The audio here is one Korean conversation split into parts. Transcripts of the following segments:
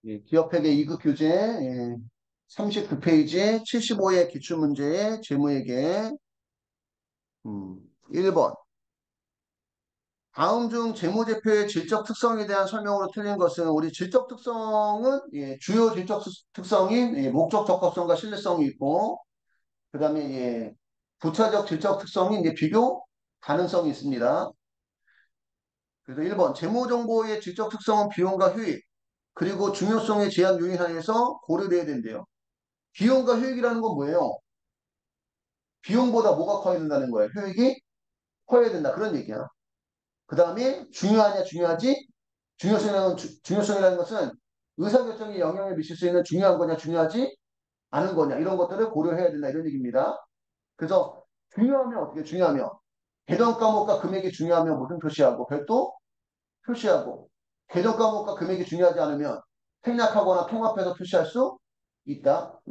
기업회계 2급 교재 39페이지 75의 기출문제의 재무회계 1번 다음 중 재무제표의 질적 특성에 대한 설명으로 틀린 것은 우리 질적 특성은 주요 질적 특성인 목적 적합성과 신뢰성이 있고 그 다음에 부차적 질적 특성인 비교 가능성이 있습니다. 그래서 1번 재무정보의 질적 특성은 비용과 효익 그리고 중요성의 제한 요인 하에서 고려돼야 된대요. 비용과 효익이라는 건 뭐예요? 비용보다 뭐가 커야 된다는 거예요? 효익이 커야 된다. 그런 얘기야. 그 다음에 중요하냐 중요하지? 중요성이라는 것은 의사결정에 영향을 미칠 수 있는 중요한 거냐 중요하지 않은 거냐 이런 것들을 고려해야 된다. 이런 얘기입니다. 그래서 중요하면 어떻게 중요하면 계정 과목과 금액이 중요하면 무슨 표시하고 별도 표시하고 계정 과목과 금액이 중요하지 않으면 생략하거나 통합해서 표시할 수 있다.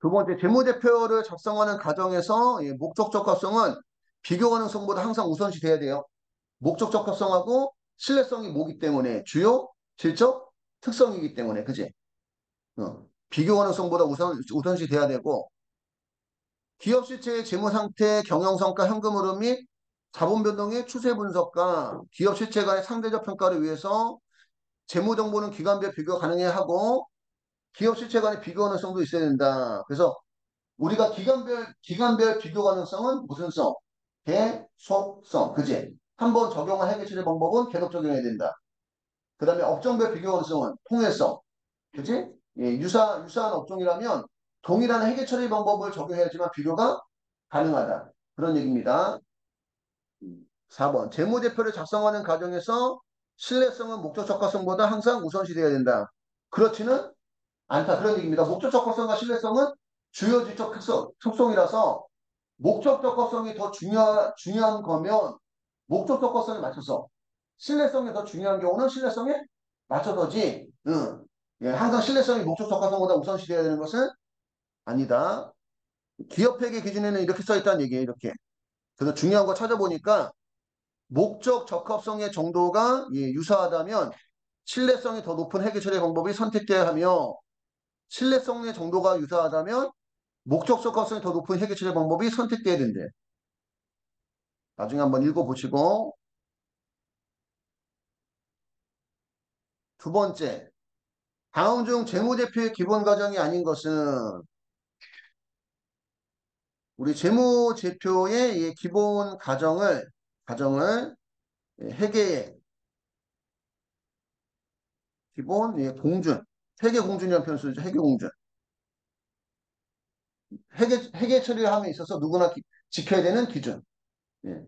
두 번째, 재무제표를 작성하는 과정에서 목적 적합성은 비교 가능성보다 항상 우선시 돼야 돼요. 목적 적합성하고 신뢰성이 뭐기 때문에 주요 질적 특성이기 때문에 그지? 비교 가능성보다 우선시 돼야 되고 기업 실체의 재무 상태, 경영 성과, 현금 흐름 및 자본 변동의 추세 분석과 기업 실체 간의 상대적 평가를 위해서 재무 정보는 기관별 비교 가능해야 하고 기업 실체 간의 비교 가능성도 있어야 된다. 그래서 우리가 기간별 비교 가능성은 무슨 성? 계속성. 그지? 한번 적용한 해결처리 방법은 계속 적용해야 된다. 그 다음에 업종별 비교 가능성은 통일성. 그지? 유사한 업종이라면 동일한 해결처리 방법을 적용해야지만 비교가 가능하다. 그런 얘기입니다. 4번. 재무제표를 작성하는 과정에서 신뢰성은 목적 적합성보다 항상 우선시 돼야 된다. 그렇지는 않다. 그런 얘기입니다. 목적 적합성과 신뢰성은 주요 지적 특성이라서 목적 적합성이 더 중요한 거면 목적 적합성에 맞춰서 신뢰성이 더 중요한 경우는 신뢰성에 맞춰서지. 응. 항상 신뢰성이 목적 적합성보다 우선시 돼야 되는 것은 아니다. 기업회계 기준에는 이렇게 써 있다는 얘기예요. 이렇게. 그래서 중요한 거 찾아보니까 목적 적합성의 정도가 유사하다면 신뢰성이 더 높은 회계 처리 방법이 선택돼야 하며 신뢰성의 정도가 유사하다면 목적 적합성이 더 높은 회계 처리 방법이 선택돼야 된대. 나중에 한번 읽어보시고 두 번째 다음 중 재무제표의 기본 과정이 아닌 것은 우리 재무제표의 이 기본 가정을 회계의 기본 공준 회계공준이라는 표현 쓰죠. 회계공준 회계 처리를 함에 있어서 누구나 지켜야 되는 기준. 예.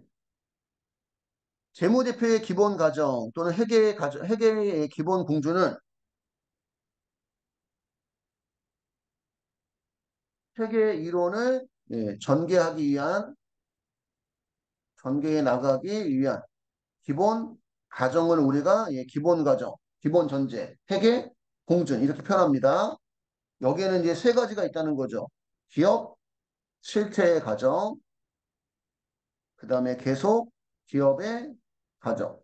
재무제표의 기본 가정 또는 회계의 기본 공준은 회계 이론을 전개해 나가기 위한 기본 가정을 우리가 기본 가정, 기본 전제, 회계 공준 이렇게 표현합니다. 여기에는 이제 세 가지가 있다는 거죠. 기업 실태 가정, 그 다음에 계속 기업의 가정,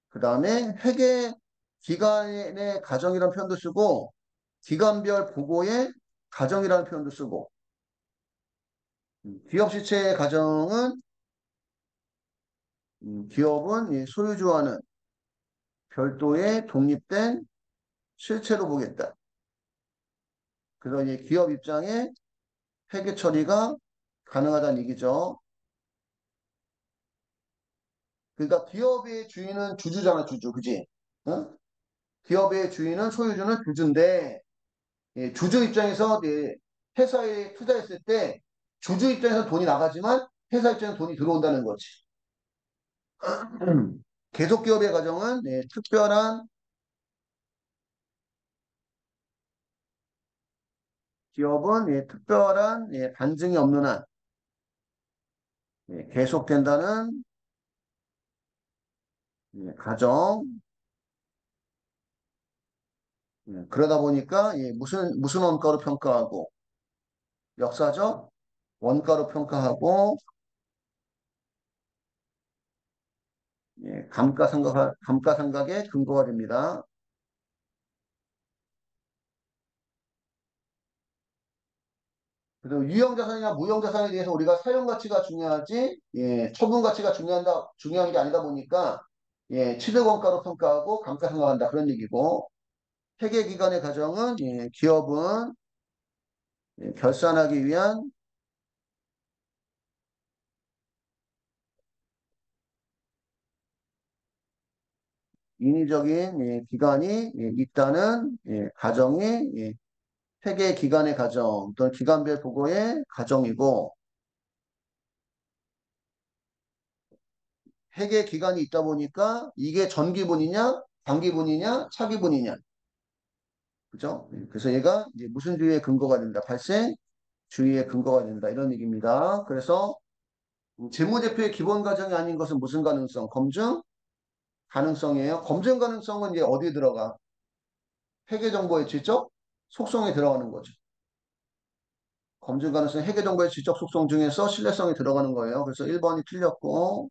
그 다음에 회계 기간의 가정이라는 표현도 쓰고 기간별 보고의 가정이라는 표현도 쓰고 기업 실체의 가정은 기업은 소유주와는 별도의 독립된 실체로 보겠다. 그래서 이제 기업 입장에 회계 처리가 가능하다는 얘기죠. 그러니까 기업의 주인은 주주잖아, 주주. 그지? 어? 기업의 주인은 소유주는 주주인데 주주 입장에서 회사에 투자했을 때 주주 입장에서 돈이 나가지만 회사 입장에서 돈이 들어온다는 거지. 계속 기업의 가정은 특별한 반증이 없는 한 계속된다는 가정. 그러다 보니까 무슨 원가로 평가하고 역사적 원가로 평가하고 감가상각의 근거가 됩니다. 그래서 유형자산이나 무형자산에 대해서 우리가 사용가치가 중요하지, 처분가치가 중요한 게 아니다 보니까, 취득원가로 평가하고 감가상각한다. 그런 얘기고, 회계기간의 과정은, 기업은 결산하기 위한 인위적인 기간이 있다는 가정이 회계기간의 가정 또는 기간별 보고의 가정이고, 회계기간이 있다 보니까 이게 전기분이냐, 단기분이냐, 차기분이냐. 그죠? 그래서 얘가 이제 무슨 주의의 근거가 된다. 발생 주의의 근거가 된다. 이런 얘기입니다. 그래서 재무제표의 기본 과정이 아닌 것은 무슨 가능성? 검증 가능성이에요. 검증 가능성은 이제 어디에 들어가? 회계정보의 지적 속성에 들어가는 거죠. 검증 가능성 회계정보의 지적 속성 중에서 신뢰성이 들어가는 거예요. 그래서 1번이 틀렸고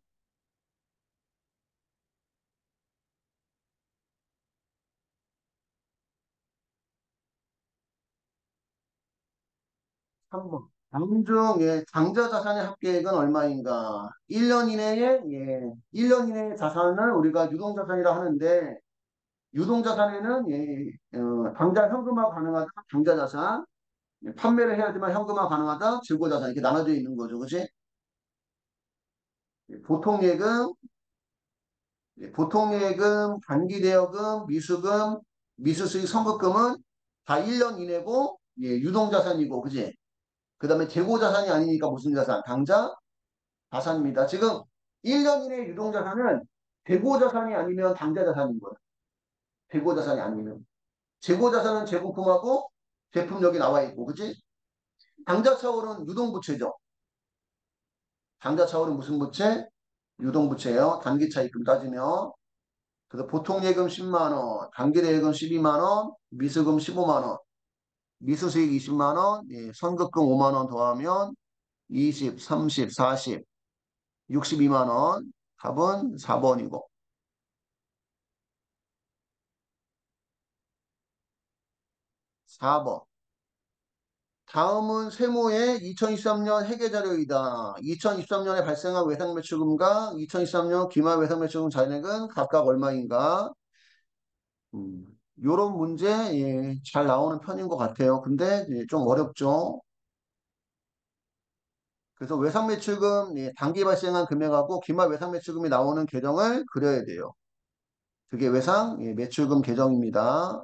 3번. 다중 장자 자산의 합계액은 얼마인가? 1년 이내에 1년 이내의 자산을 우리가 유동자산이라 하는데 유동자산에는 당장 현금화 가능하다, 당자자산, 판매를 해야지만 현금화 가능하다, 재고자산 이렇게 나눠져 있는 거죠. 그치? 보통예금, 보통예금, 단기대여금, 미수금, 미수수익 선급금은 다 1년 이내고 유동자산이고, 그지? 그 다음에 재고자산이 아니니까 무슨 자산? 당자 자산입니다. 지금 1년 이내 유동자산은 재고자산이 아니면 당자자산인 거예요. 재고자산이 아니면. 재고자산은 재부품하고 제품 여기 나와 있고, 그치? 당자차월은 유동부채죠. 당자차월은 무슨 부채? 유동부채예요. 단기차입금 따지면. 그래서 보통예금 10만 원, 단기대예금 12만 원, 미수금 15만 원, 미수수익 20만 원, 선급금 5만 원 더하면 20, 30, 40, 62만 원. 답은 4번이고. 4번. 다음은 세무의 2023년 회계자료이다. 2023년에 발생한 외상매출금과 2023년 기말 외상매출금 잔액은 각각 얼마인가? 요런 문제 잘 나오는 편인 것 같아요. 근데 좀 어렵죠. 그래서 외상매출금 단기 발생한 금액하고 기말 외상매출금이 나오는 계정을 그려야 돼요. 그게 매출금 계정입니다.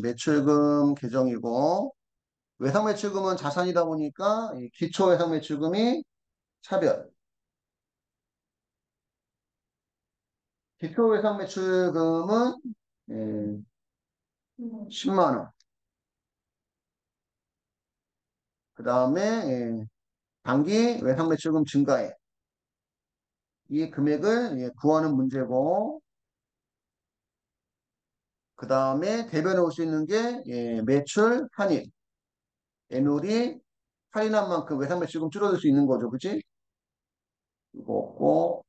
매출금 계정이고 외상매출금은 자산이다 보니까 이 기초외상매출금이 차별. 기초외상매출금은 10만 원. 그 다음에 단기 외상매출금 증가액. 이 금액을 구하는 문제고 그 다음에 대변해 올 수 있는 게 매출 할인. 애놀이 할인한 만큼 외상매출금 줄어들 수 있는 거죠. 그치? 이거 없고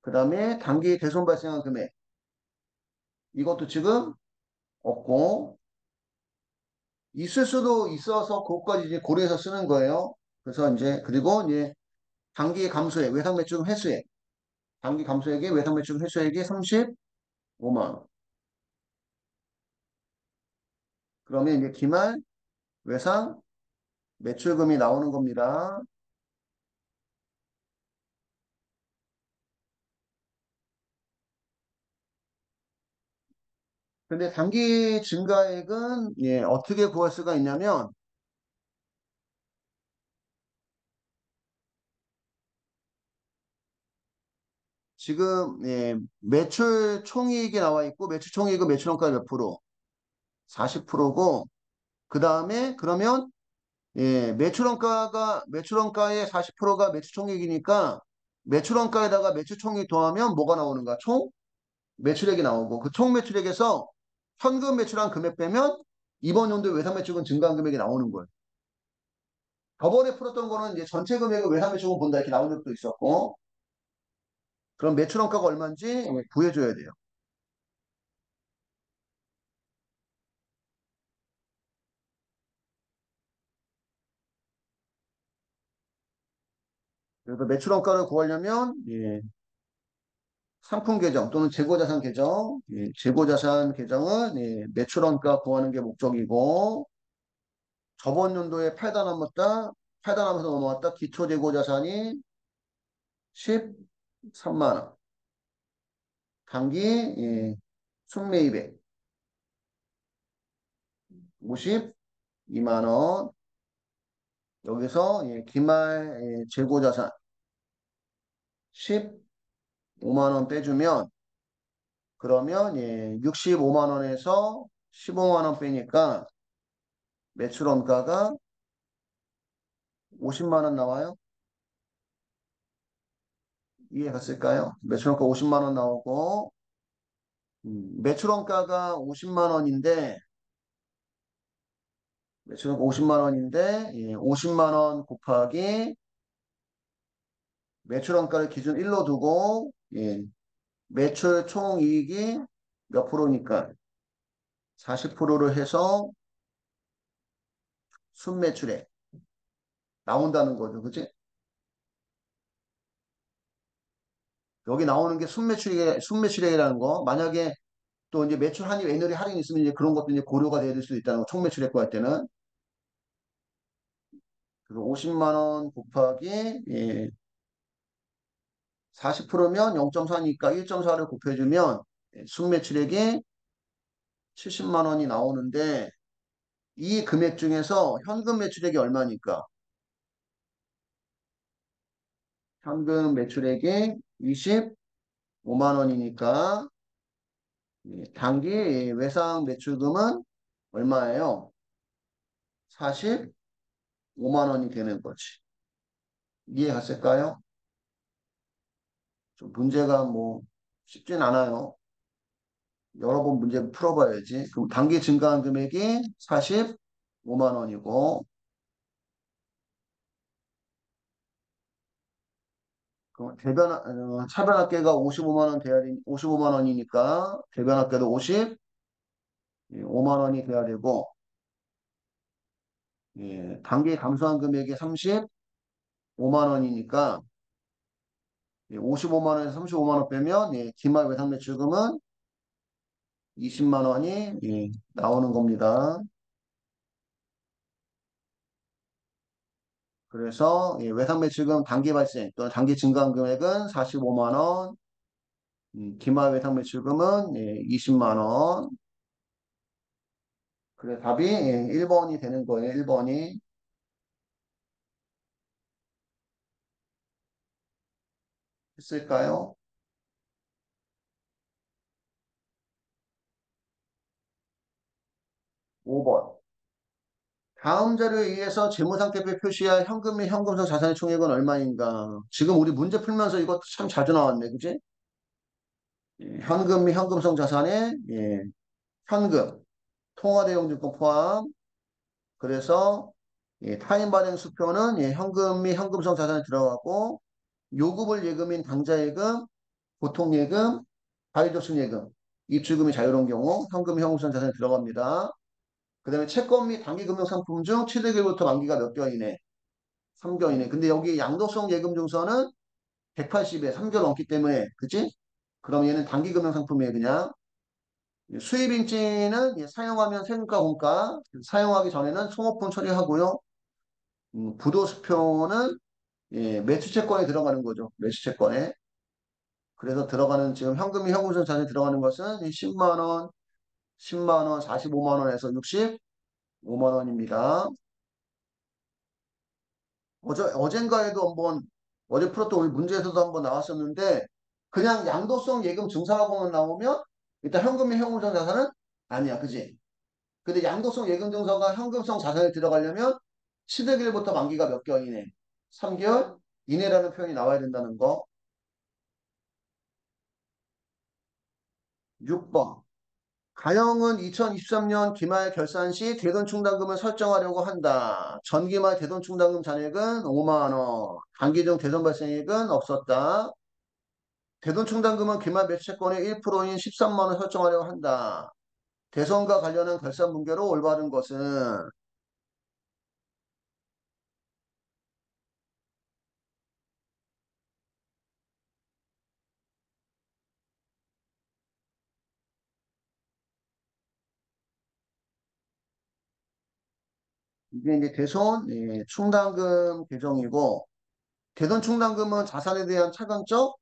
그 다음에 단기 대손 발생한 금액. 이것도 지금 없고 있을 수도 있어서 그것까지 이제 고려해서 쓰는 거예요. 그래서 이제 그리고 이제 단기 감소액, 외상 매출금 회수액, 단기 감소액의 외상 매출금 회수액이 35만 원. 그러면 이제 기말 외상 매출금이 나오는 겁니다. 근데 단기 증가액은 어떻게 구할 수가 있냐면 지금 매출 총이익이 나와 있고 매출 총이익은 매출원가 몇 프로? 40%고 그 다음에 그러면 매출원가의 40%가 매출총액이니까 매출원가에다가 매출총액 더하면 뭐가 나오는가? 총 매출액이 나오고 그 총 매출액에서 현금 매출한 금액 빼면 이번 연도에 외상 매출은 증가한 금액이 나오는 거예요. 저번에 풀었던 거는 이제 전체 금액을 외상 매출금 본다 이렇게 나온 적도 있었고 그럼 매출원가가 얼마인지 구해줘야 돼요. 그래서 매출원가를 구하려면 상품 계정 또는 재고자산 계정, 재고자산 계정은 매출원가 구하는 게 목적이고 저번 연도에 팔단하면서 넘어왔다 기초재고자산이 13만 원, 단기 순매입액 52만 원, 여기서 기말 재고자산 15만 원 빼주면 그러면 65만 원에서 15만 원 빼니까 매출원가가 50만 원 나와요. 이해 갔을까요? 매출원가 50만 원 나오고 매출원가가 50만 원인데 매출원가 50만 원인데 50만 원 곱하기 매출원가를 기준 1로 두고 매출 총이익이 몇 프로니까 40%를 해서 순매출액 나온다는 거죠. 그치? 여기 나오는 게 순매출액이라는 거. 만약에 또 이제 매출 할인, 애널이 할인 있으면 이제 그런 것도 이제 고려가 될 수도 있다는 거. 총매출액 구할 때는. 그래서 50만 원 곱하기 40%면 0.4니까 1.4를 곱해주면 순매출액이 70만 원이 나오는데 이 금액 중에서 현금 매출액이 얼마니까? 현금 매출액이 25만 원이니까 단기 외상 매출금은 얼마예요? 45만 원이 되는 거지. 이해 갔을까요? 좀 문제가 뭐 쉽진 않아요. 여러 번 문제 풀어봐야지. 그럼 단기 증가한 금액이 45만 원이고 그럼 차변합계가 55만 원 돼야 55만 원이니까 대변합계도 55만 원이 돼야 되고 단기 감소한 금액이 35만 원이니까 55만 원에서 35만 원 빼면 기말 외상 매출금은 20만 원이 나오는 겁니다. 그래서 외상 매출금 단기 발생 또는 단기 증가한 금액은 45만 원, 기말 외상 매출금은 20만 원. 그래 답이 1번이 되는 거예요. 1번이 했을까요? 5번. 다음 자료에 의해서 재무상태표에 표시할 현금 및 현금성 자산의 총액은 얼마인가? 지금 우리 문제 풀면서 이거 참 자주 나왔네. 그지? 현금 및 현금성 자산의 현금, 통화대용증권 포함. 그래서 타임 발행 수표는 현금 및 현금성 자산에 들어가고 요금을 예금인 당좌예금, 보통예금, 가입적습예금, 입출금이 자유로운 경우 현금 및 현금성 자산에 들어갑니다. 그 다음에 채권 및 단기금융상품 중 최대 기일부터 만기가 몇 개월 이내? 3개월 이내. 근데 여기 양도성 예금 증서는 180에 3개월 넘기 때문에 그치? 그럼 얘는 단기금융상품이에요 그냥. 수입인지는 사용하면 세금과 공가, 사용하기 전에는 송호품 처리하고요. 부도수표는 매수채권에 들어가는 거죠. 매수채권에. 그래서 들어가는 지금 현금이 현금성 자산에 들어가는 것은 10만 원, 10만 원, 45만 원에서 65만 원입니다. 어젠가에도 한번 어제 풀었던 우리 문제에서도 한번 나왔었는데 그냥 양도성 예금 증상하고만 나오면 일단 현금이 현금성 자산은 아니야. 그지? 근데 양도성 예금 증서가 현금성 자산에 들어가려면 시득일부터 만기가 몇 개월 이내? 3개월 이내라는 표현이 나와야 된다는 거. 6번. 가형은 2023년 기말 결산 시 대손충당금을 설정하려고 한다. 전기말 대손충당금 잔액은 5만 원. 단기 중 대손 발생액은 없었다. 대손충당금은 기말 매수채권의 1%인 13만 원 설정하려고 한다. 대손과 관련한 결산 문제로 올바른 것은 이게 이제 대손 충당금 계정이고 대손 충당금은 자산에 대한 차감적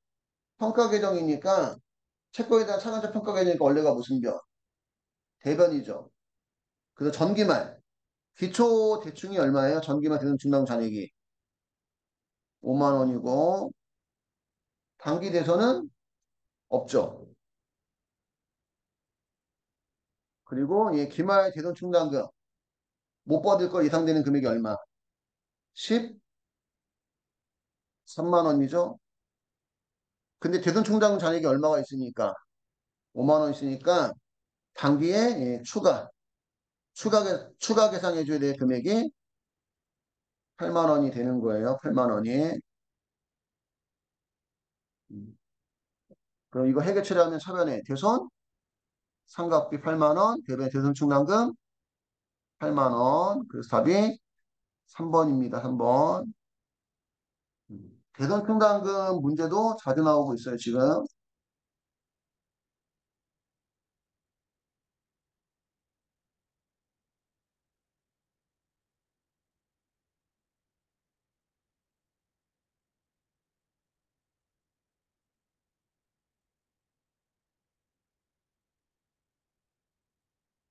평가 계정이니까 채권에 대한 차감적 평가 계정이니까 원래가 무슨 변? 대변이죠. 그래서 전기말 기초 대충이 얼마예요? 전기말 대손 충당금 잔액이 5만 원이고 단기 대손은 없죠. 그리고 기말 대손 충당금 못 받을 걸 예상되는 금액이 얼마? 13만 원이죠. 근데 대손 충당금 잔액이 얼마가 있으니까 5만 원 있으니까 단기에 추가 계상해줘야 될 금액이 8만 원이 되는 거예요. 8만 원이. 음. 그럼 이거 해결 처리하면 차변에 대손 상각비 8만 원, 대변 대손 충당금 8만 원. 그래서 답이 3번입니다. 3번. 대손 충당금 문제도 자주 나오고 있어요. 지금.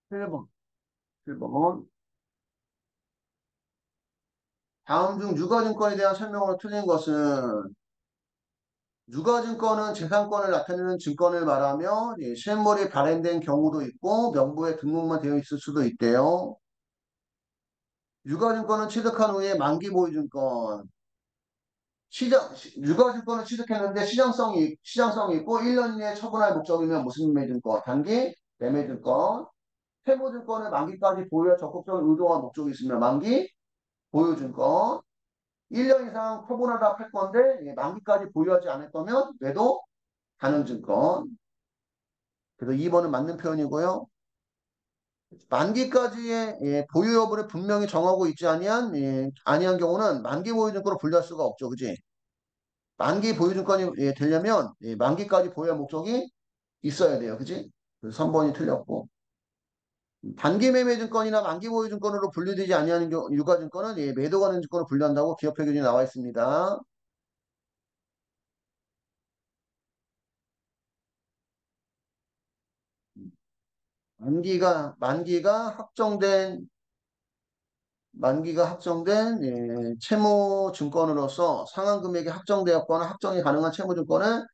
7번. 7번. 다음 중 유가증권에 대한 설명으로 틀린 것은 유가증권은 재산권을 나타내는 증권을 말하며 실물이 발행된 경우도 있고 명부에 등록만 되어 있을 수도 있대요. 유가증권은 취득한 후에 만기보유증권 유가증권을 취득했는데 시장성이 있고 1년 이내에 처분할 목적이면 무슨 매매증권? 단기 매매증권. 세무증권을 만기까지 보유할 적극적인 의도와 목적이 있으면 만기 보유증권. 1년 이상 처분하다 팔 건데 만기까지 보유하지 않았다면 매도 가능증권. 그래서 2번은 맞는 표현이고요. 만기까지의 보유 여부를 분명히 정하고 있지 아니한 경우는 만기 보유증권으로 분류할 수가 없죠. 그지? 만기 보유증권이 되려면 만기까지 보유할 목적이 있어야 돼요. 그지? 그래서 3번이 틀렸고. 단기 매매 증권이나 만기 보유 증권으로 분류되지 아니하는 유가 증권은 매도 가능 증권으로 분류한다고 기업 표준이 나와 있습니다. 만기가 확정된 채무 증권으로서 상환 금액이 확정되었거나 확정이 가능한 채무 증권을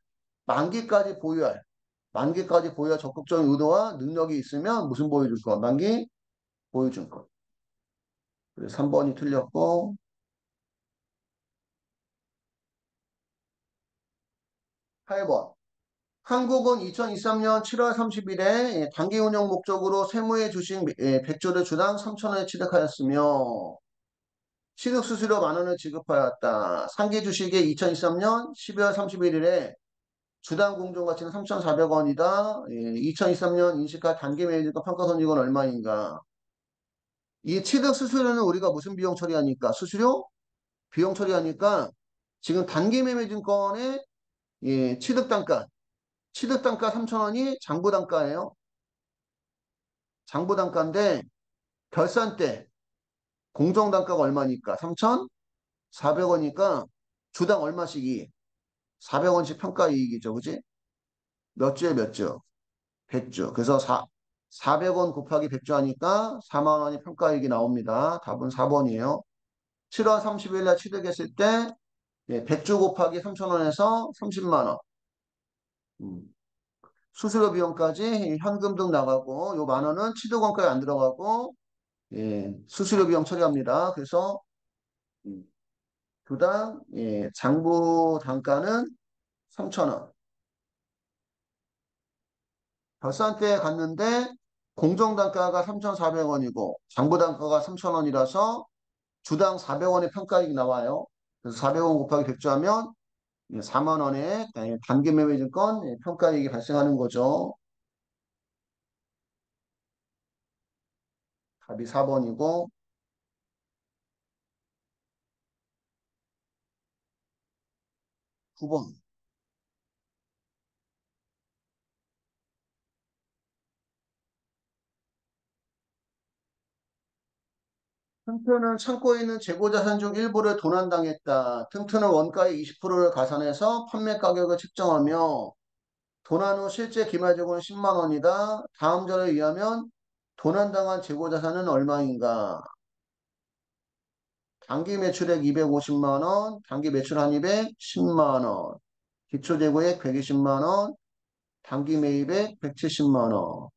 만기까지 보유할 만기까지 보유할 적극적인 의도와 능력이 있으면 무슨 보유 증권? 만기 보유 증권. 그래서 3번이 틀렸고 8번. 한국은 2023년 7월 30일에 단기 운용 목적으로 세무의 주식 100조를 주당 3천원에 취득하였으며 취득 수수료 만 원을 지급하였다. 상기 주식의 2023년 12월 31일에 주당 공정 가치는 3,400원이다. 2023년 인시가 단기 매입과 평가손익은 얼마인가? 이 취득 수수료는 우리가 무슨 비용 처리하니까? 수수료? 비용 처리하니까 지금 단기 매매증권의 취득 단가 3,000원이 장부 단가예요. 장부단가인데 결산 때 공정단가가 얼마니까? 3,400원이니까 주당 얼마씩 이익? 400원씩 평가이익이죠. 그지? 몇 주에 몇 주? 100주. 그래서 400원 곱하기 100주 하니까 4만 원이 평가이익이 나옵니다. 답은 4번이에요. 7월 30일 날 취득했을 때 100주 곱하기 3,000원에서 30만 원. 음. 수수료 비용까지 현금 등 나가고 요 만 원은 취득원가에 안 들어가고 수수료 비용 처리합니다. 그래서 음, 주당 장부 단가는 3,000원. 결산대에 갔는데 공정단가가 3,400원이고 장부단가가 3,000원이라서 주당 400원의 평가이익 나와요. 그래서 400원 곱하기 100주 하면 4만 원의 단기 매매증권 평가이익이 발생하는 거죠. 답이 4번이고 9번. 튼튼은 창고에 있는 재고자산 중 일부를 도난당했다. 튼튼은 원가의 20%를 가산해서 판매 가격을 책정하며 도난 후 실제 기말재고는 10만 원이다. 다음 절에 의하면 도난당한 재고자산은 얼마인가? 단기 매출액 250만 원, 단기 매출 한입액 10만 원, 기초재고액 120만 원, 단기 매입액 170만 원.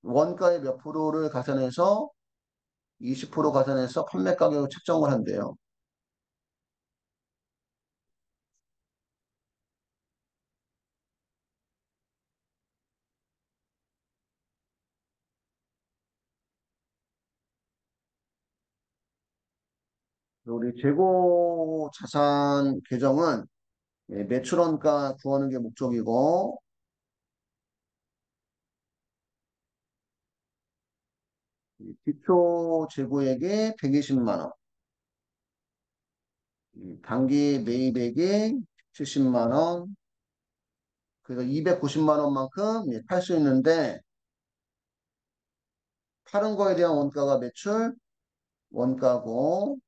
원가의 몇 프로를 가산해서 20% 가산해서 판매 가격을 책정을 한대요. 우리 재고 자산 계정은 매출원가 구하는 게 목적이고 기초 재고액이 120만 원, 단기 매입액이 70만 원, 그래서 290만 원만큼 팔 수 있는데 파는 거에 대한 원가가 매출 원가고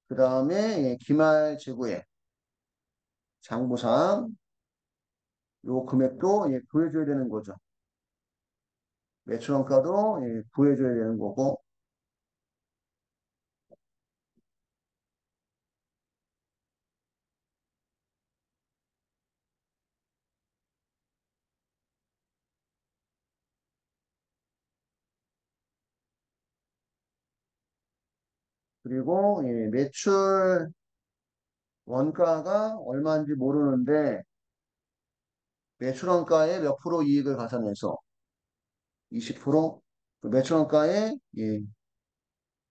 그 다음에 기말 재고액 장부상 요 금액도 구해줘야 되는 거죠. 매출 원가도 구해줘야 되는 거고 그리고 매출 원가가 얼마인지 모르는데 매출원가에 몇 프로 이익을 가산해서 20%? 그 매출원가에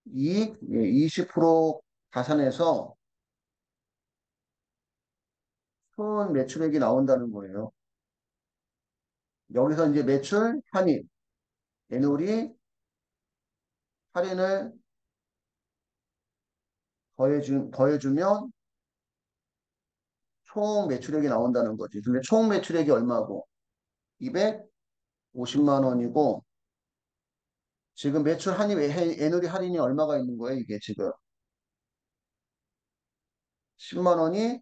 이익 20% 가산해서 손 매출액이 나온다는 거예요. 여기서 이제 매출 할인, 애놀이 할인을 더해주면 총 매출액이 나온다는 거지. 근데 총 매출액이 얼마고? 250만 원이고 지금 매출 할인, 애놀이 할인이 얼마가 있는 거예요? 이게 지금 10만 원이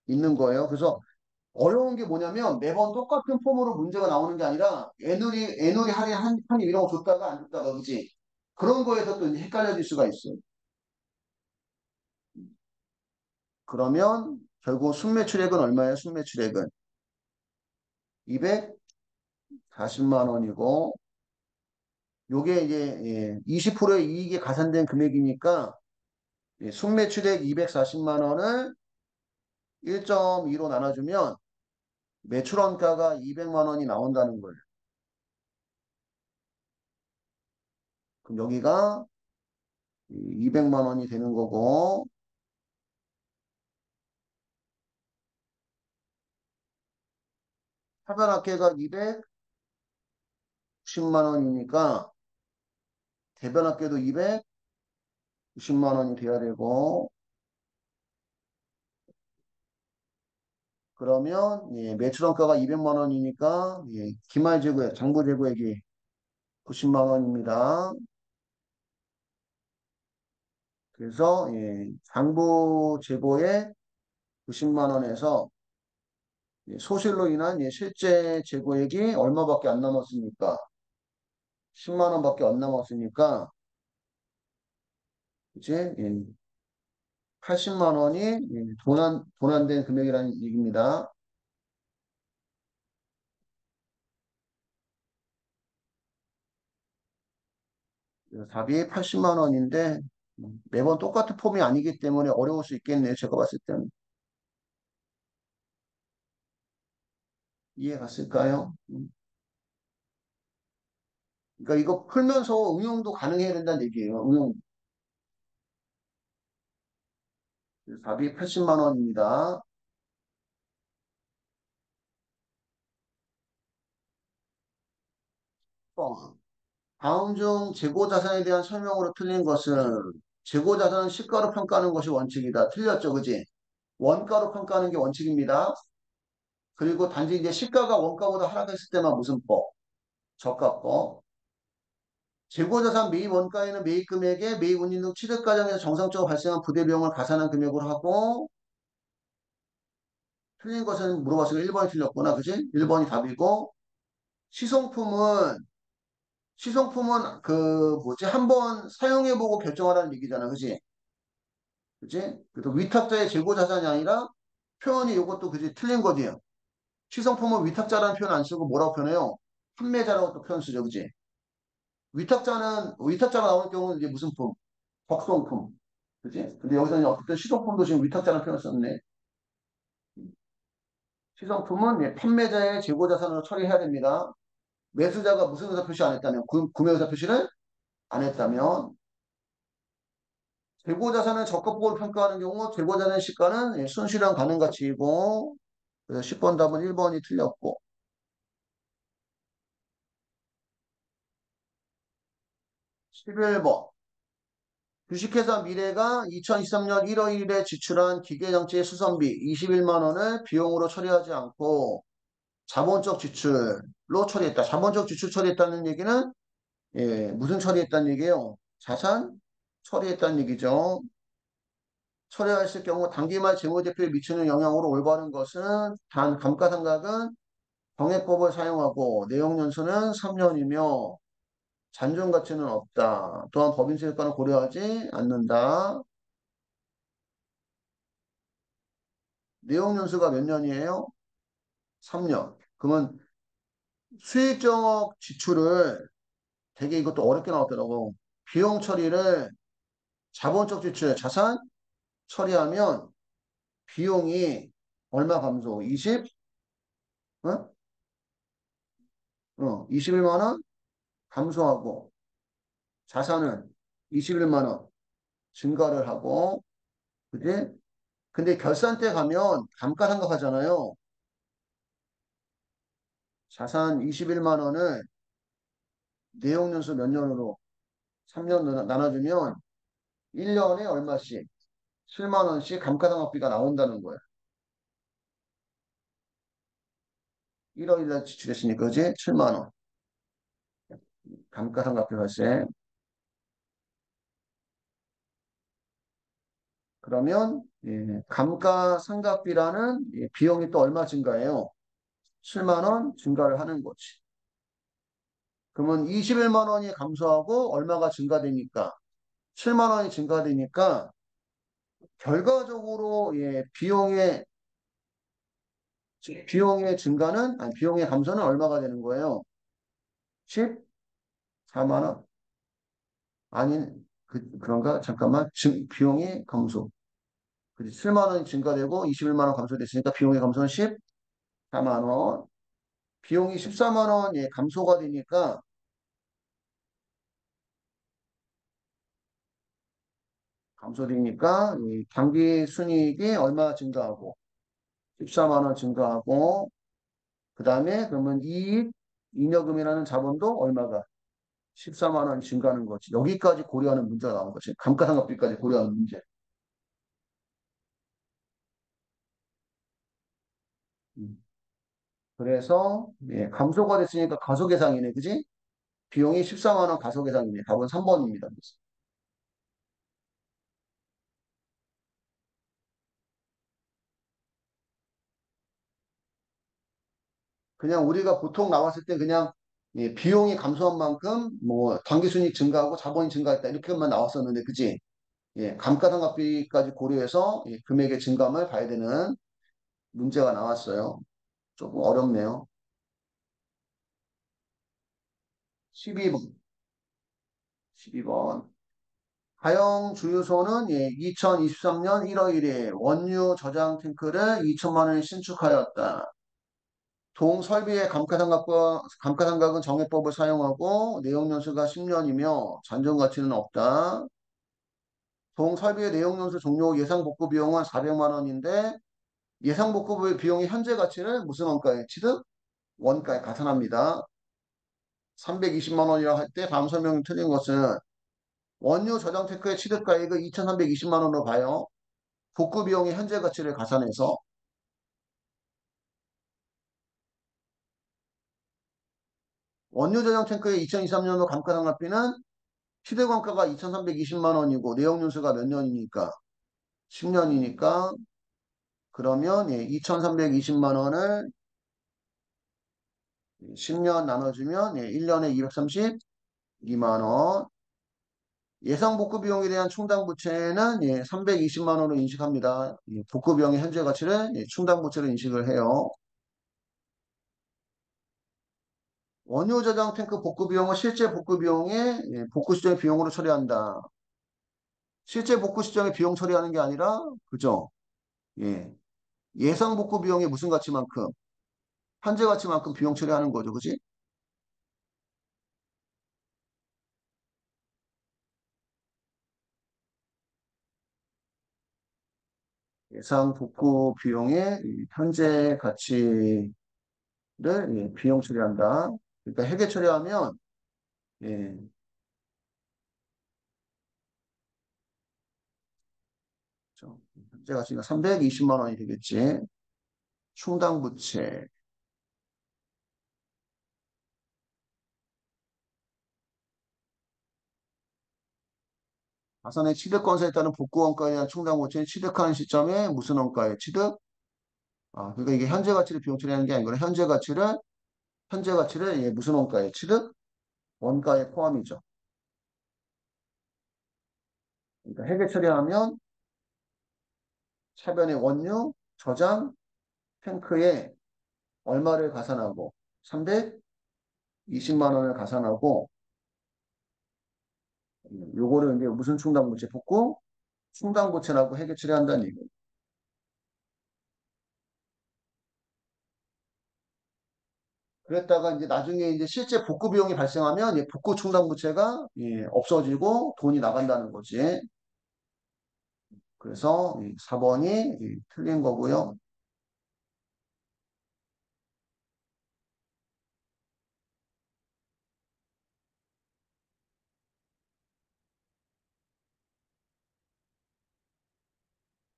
있는 거예요. 그래서 어려운 게 뭐냐면 매번 똑같은 폼으로 문제가 나오는 게 아니라 애놀이 할인 한 이런 거 줬다가 안 줬다가 그지? 그런 거에서 또 이제 헷갈려질 수가 있어요. 그러면 결국 순매출액은 얼마예요? 순매출액은 240만 원이고 요게 이제 20%의 이익이 가산된 금액이니까 순매출액 240만 원을 1.2로 나눠주면 매출원가가 200만 원이 나온다는 거예요. 그럼 여기가 200만 원이 되는 거고 차변학계가 290만 원이니까 대변학계도 290만 원이 돼야 되고 그러면 매출원가가 200만 원이니까 기말재고액, 장부재고액이 90만 원입니다. 그래서 장부 재고에 90만 원에서 소실로 인한 실제 재고액이 얼마밖에 안 남았습니까? 10만 원밖에 안 남았으니까 이제 80만 원이 돈안 된 금액이라는 얘기입니다. 그래서 답이 80만 원인데 매번 똑같은 폼이 아니기 때문에 어려울 수 있겠네요. 제가 봤을 때는. 이해 갔을까요? 그러니까 이거 풀면서 응용도 가능해야 된다는 얘기예요. 응용. 그래서 답이 80만 원입니다. 다음 중 재고자산에 대한 설명으로 틀린 것은 재고자산은 시가로 평가하는 것이 원칙이다. 틀렸죠, 그지? 원가로 평가하는 게 원칙입니다. 그리고 단지 이제 시가가 원가보다 하락했을 때만 무슨 법? 저가법. 재고자산 매입 원가에는 매입 금액에 매입 운임 등 취득 과정에서 정상적으로 발생한 부대 비용을 가산한 금액으로 하고 틀린 것은 물어봤으니까 1번이 틀렸구나. 그지? 1번이 답이고 시성품은 시성품은 그 뭐지? 한번 사용해보고 결정하라는 얘기잖아. 그지? 그지? 그래서 위탁자의 재고자산이 아니라 표현이 이것도 그지? 틀린 거지요. 시성품은 위탁자라는 표현 안 쓰고 뭐라고 표현해요? 판매자라고 또 표현 쓰죠. 그지? 위탁자가 나오는 경우는 이제 무슨 품? 적성품. 그지? 근데 여기서는 어쨌든 시성품도 지금 위탁자라는 표현을 썼네. 시성품은 판매자의 재고자산으로 처리해야 됩니다. 매수자가 무슨 의사 표시 안 했다면, 구매 의사 표시를 안 했다면, 재고자산을 적합보고로 평가하는 경우, 재고자산 시가는 순수량 가능가치이고, 그래서 10번 답은 1번이 틀렸고, 11번. 주식회사 미래가 2023년 1월 1일에 지출한 기계장치의 수선비 21만 원을 비용으로 처리하지 않고 자본적 지출로 처리했다. 자본적 지출 처리했다는 얘기는 무슨 처리했다는 얘기예요? 자산 처리했다는 얘기죠. 처리했을 경우 단기말 재무제표에 미치는 영향으로 올바른 것은 단 감가상각은 정액법을 사용하고 내용연수는 3년이며 잔존 가치는 없다. 또한 법인세 효과는 고려하지 않는다. 내용연수가 몇 년이에요? 3년. 그러면 수익정억 지출을 되게 이것도 어렵게 나왔더라고. 비용 처리를 자본적 지출, 자산 처리하면 비용이 얼마 감소? 20? 어? 21만 원 감소하고 자산은 21만 원 증가를 하고 그지? 근데 결산 때 가면 감가상각 하잖아요. 자산 21만 원을 내용연수 몇 년으로 3년 나눠주면 1년에 얼마씩 7만 원씩 감가상각비가 나온다는 거야. 1월일날 지출했으니까 그지? 7만 원 감가상각비 발생. 그러면 감가상각비라는 비용이 또 얼마 증가해요? 7만 원 증가를 하는 거지. 그러면 21만 원이 감소하고 얼마가 증가되니까 7만 원이 증가되니까 결과적으로 비용의 증가는 아니 비용의 감소는 얼마가 되는 거예요? 14만 원. 아니 그런가? 잠깐만. 비용이 감소. 그지? 7만 원이 증가되고 21만 원 감소됐으니까 비용의 감소는 14만 원. 비용이 14만 원 감소가 되니까 이 당기 순이익이 얼마 증가하고 14만 원 증가하고 그 다음에 그러면 잉여금이라는 자본도 얼마가 14만 원 증가하는 거지. 여기까지 고려하는 문제가 나온 거지. 감가상각비까지 고려하는 문제. 음. 그래서 감소가 됐으니까 가소계상이네. 그지? 비용이 14만 원 가속예상입니다. 답은 3번입니다. 그냥 우리가 보통 나왔을 때 그냥 예, 비용이 감소한 만큼 뭐 당기순이익 증가하고 자본이 증가했다 이렇게만 나왔었는데 그지? 예, 감가상각비까지 고려해서 예, 금액의 증감을 봐야 되는 문제가 나왔어요. 조금 어렵네요. 12번. 12번. 하영 주유소는 예, 2023년 1월 1일 원유 저장 탱크를 2천만 원에 신축하였다. 동설비의 감가상각은 정해법을 사용하고 내용연수가 10년이며 잔존가치는 없다. 동설비의 내용연수 종료 후 예상복구 비용은 400만 원인데 예상복구 비용이 현재 가치를 무슨 원가에 취득? 원가에 가산합니다. 320만 원이라 할 때 다음 설명이 틀린 것은 원유 저장 테크의 취득가액을 2,320만 원으로 봐요. 복구 비용의 현재 가치를 가산해서 원유 저장 탱크의 2023년도 감가상각비는 취득원가가 2,320만 원이고 내용연수가 몇 년이니까 10년이니까 그러면 예, 2,320만 원을 10년 나눠주면 예, 1년에 232만 원. 예상 복구 비용에 대한 충당 부채는 예, 320만 원으로 인식합니다. 예, 복구 비용의 현재 가치를 예, 충당 부채로 인식을 해요. 원유 저장 탱크 복구 비용은 실제 복구 비용에 예, 복구 시점의 비용으로 처리한다. 실제 복구 시점에 비용 처리하는 게 아니라 그죠? 예. 예상 복구 비용이 무슨 가치만큼 현재 가치만큼 비용 처리하는 거죠. 그지? 예상 복구 비용의 현재 가치를 예, 비용 처리한다. 그러니까 회계 처리하면 예, 현재 가치가 320만 원이 되겠지. 충당 부채. 가산의 취득 건설에 따른 복구 원가에 대한 충당 부채는 취득하는 시점에 무슨 원가에 취득? 아, 그러니까 이게 현재 가치를 비용 처리하는 게 아니고 현재 가치를 예, 무슨 원가에 취득? 원가에 포함이죠. 그러니까 회계 처리하면 차변의 원유, 저장, 탱크에 얼마를 가산하고 320만 원을 가산하고 요거를 이제 무슨 충당부채 복구? 충당부채라고 회계 처리한다는 얘기예요. 그랬다가 이제 나중에 이제 실제 복구 비용이 발생하면 이 복구 충당부채가 예, 없어지고 돈이 나간다는 거지. 그래서 4번이 틀린 거고요.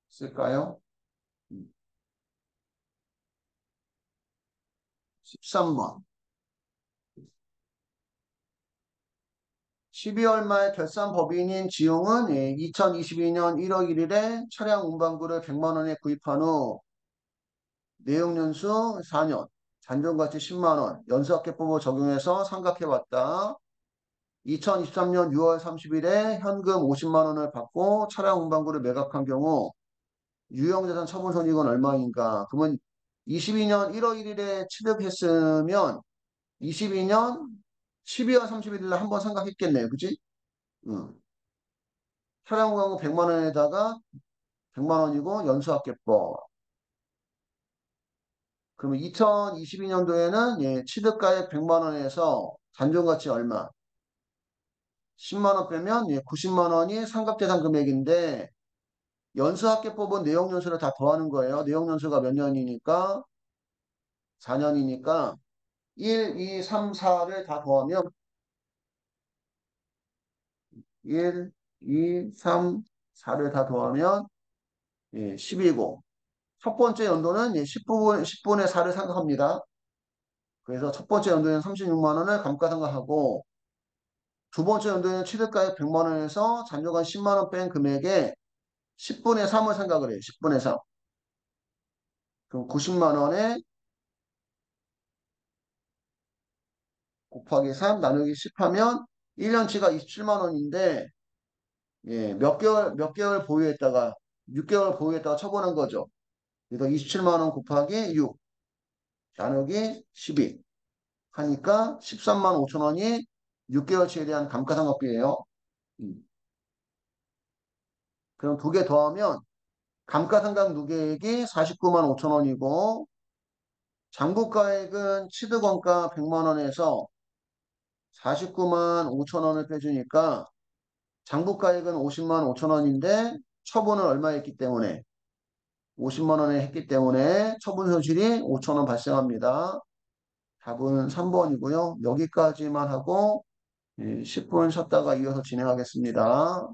쓸까요? 13번. 12월 말 결산 법인인 지용은 2022년 1월 1일에 차량 운반구를 100만 원에 구입한 후 내용연수 4년, 잔존가치 10만 원, 연수학계법을 적용해서 상각해왔다. 2023년 6월 30일에 현금 50만 원을 받고 차량 운반구를 매각한 경우 유형자산 처분 손익은 얼마인가? 그러면 22년 1월 1일에 취득했으면 22년 12월 31일에 한번 상각했겠네요. 그지? 응. 차량 운반구 100만 원에다가 100만 원이고 연수학계법. 그러면 2022년도에는 예, 취득가액 100만 원에서 잔존가치 얼마? 10만 원 빼면 예, 90만 원이 상각재산 금액인데 연수학계법은 내용연수를 다 더하는 거예요. 내용연수가 몇 년이니까 4년이니까 1, 2, 3, 4를 다 더하면 1, 2, 3, 4를 다 더하면 예, 10이고 첫 번째 연도는 예, 10분의 4를 생각합니다. 그래서 첫 번째 연도에는 36만 원을 감가상각하고 두 번째 연도에는 취득가액 100만 원에서 잔여간 10만 원 뺀 금액의 10분의 3을 생각을 해요. 10분의 3. 그럼 90만 원에 곱하기 3 나누기 10 하면 1년치가 27만 원인데 예, 몇 개월 보유했다가 6개월 보유했다가 처분한 거죠. 그래서 27만 원 곱하기 6 나누기 12 하니까 13만 5천 원이 6개월치에 대한 감가상각비예요. 음. 그럼 두 개 더하면 감가상각 누계액이 49만 5천 원이고 장부가액은 취득원가 100만 원에서 49만 5천 원을 빼주니까 장부가액은 50만 5천 원인데 처분을 얼마 했기 때문에 50만 원에 했기 때문에 처분 손실이 5천 원 발생합니다. 답은 3번이고요. 여기까지만 하고 10분 쉬었다가 이어서 진행하겠습니다.